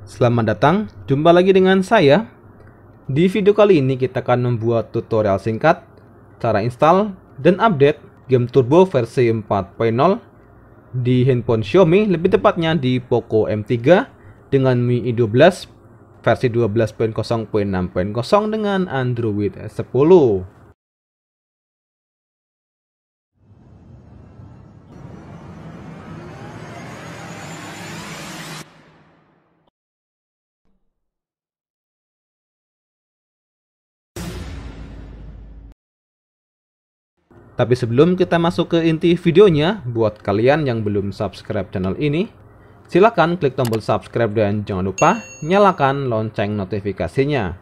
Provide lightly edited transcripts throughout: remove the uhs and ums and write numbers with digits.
Selamat datang, jumpa lagi dengan saya. Di video kali ini kita akan membuat tutorial singkat cara install dan update game Turbo versi 4.0 di handphone Xiaomi, lebih tepatnya di Poco M3 dengan MIUI 12 versi 12.0.6.0 dengan Android 10. Tapi sebelum kita masuk ke inti videonya, buat kalian yang belum subscribe channel ini, silahkan klik tombol subscribe dan jangan lupa nyalakan lonceng notifikasinya,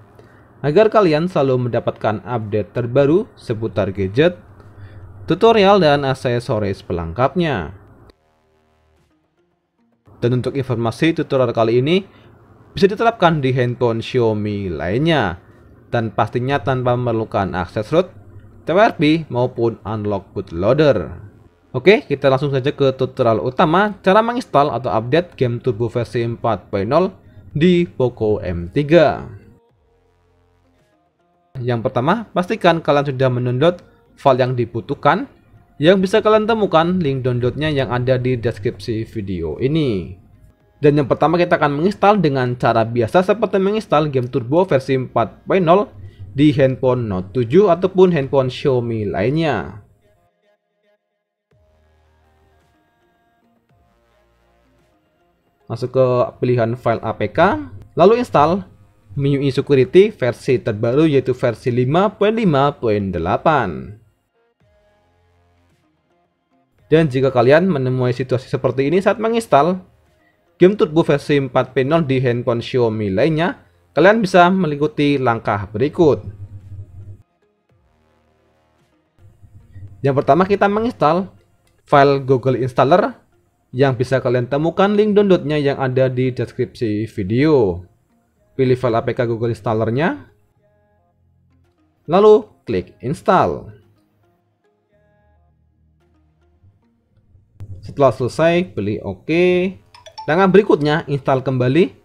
agar kalian selalu mendapatkan update terbaru seputar gadget, tutorial, dan aksesoris pelengkapnya. Dan untuk informasi tutorial kali ini bisa diterapkan di handphone Xiaomi lainnya, dan pastinya tanpa memerlukan akses root, TWRP maupun unlock bootloader. Oke, kita langsung saja ke tutorial utama cara menginstal atau update game Turbo versi 4.0 di Poco M3. Yang pertama, pastikan kalian sudah mendownload file yang dibutuhkan, yang bisa kalian temukan link downloadnya yang ada di deskripsi video ini. Dan yang pertama kita akan menginstal dengan cara biasa seperti menginstal game Turbo versi 4.0 di handphone Note 7 ataupun handphone Xiaomi lainnya. Masuk ke pilihan file APK, lalu install MIUI Security versi terbaru yaitu versi 5.5.8. Dan jika kalian menemui situasi seperti ini saat menginstal game Turbo versi 4.0 di handphone Xiaomi lainnya, kalian bisa mengikuti langkah berikut. Yang pertama, kita menginstal file Google Installer yang bisa kalian temukan link downloadnya yang ada di deskripsi video. Pilih file APK Google Installernya, lalu klik install. Setelah selesai, pilih OK. Langkah berikutnya, install kembali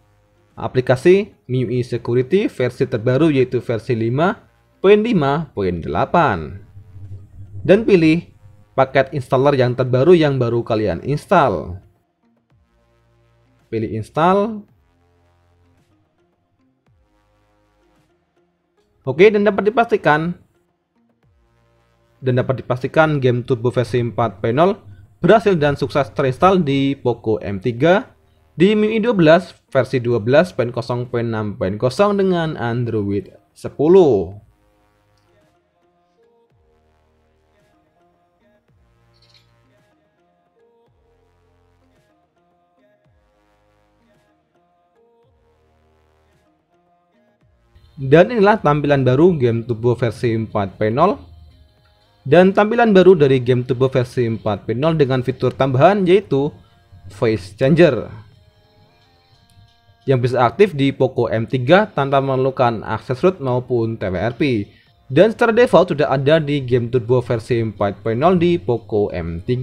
aplikasi MIUI Security versi terbaru yaitu versi 5.5.8 dan pilih paket installer yang terbaru yang baru kalian install. Pilih install. Oke, dan dapat dipastikan game Turbo versi 4.0 berhasil dan sukses terinstall di Poco M3 di MIUI 12 versi 12.0.6.0 dengan Android 10. Dan inilah tampilan baru game Turbo versi 4.0. Dan tampilan baru dari game Turbo versi 4.0 dengan fitur tambahan yaitu Voice Changer, yang bisa aktif di Poco M3 tanpa memerlukan akses root maupun TWRP. Dan secara default sudah ada di game Turbo versi 4.0 di Poco M3.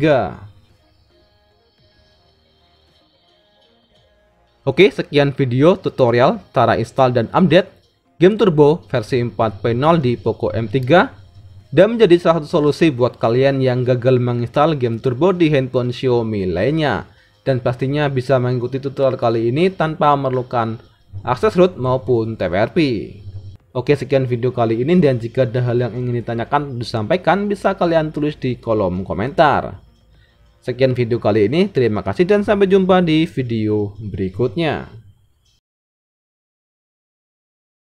Oke, sekian video tutorial cara install dan update game Turbo versi 4.0 di Poco M3 dan menjadi salah satu solusi buat kalian yang gagal menginstal game Turbo di handphone Xiaomi lainnya. Dan pastinya bisa mengikuti tutorial kali ini tanpa memerlukan akses root maupun TWRP. Oke, sekian video kali ini, dan jika ada hal yang ingin ditanyakan disampaikan bisa kalian tulis di kolom komentar. Sekian video kali ini, terima kasih dan sampai jumpa di video berikutnya.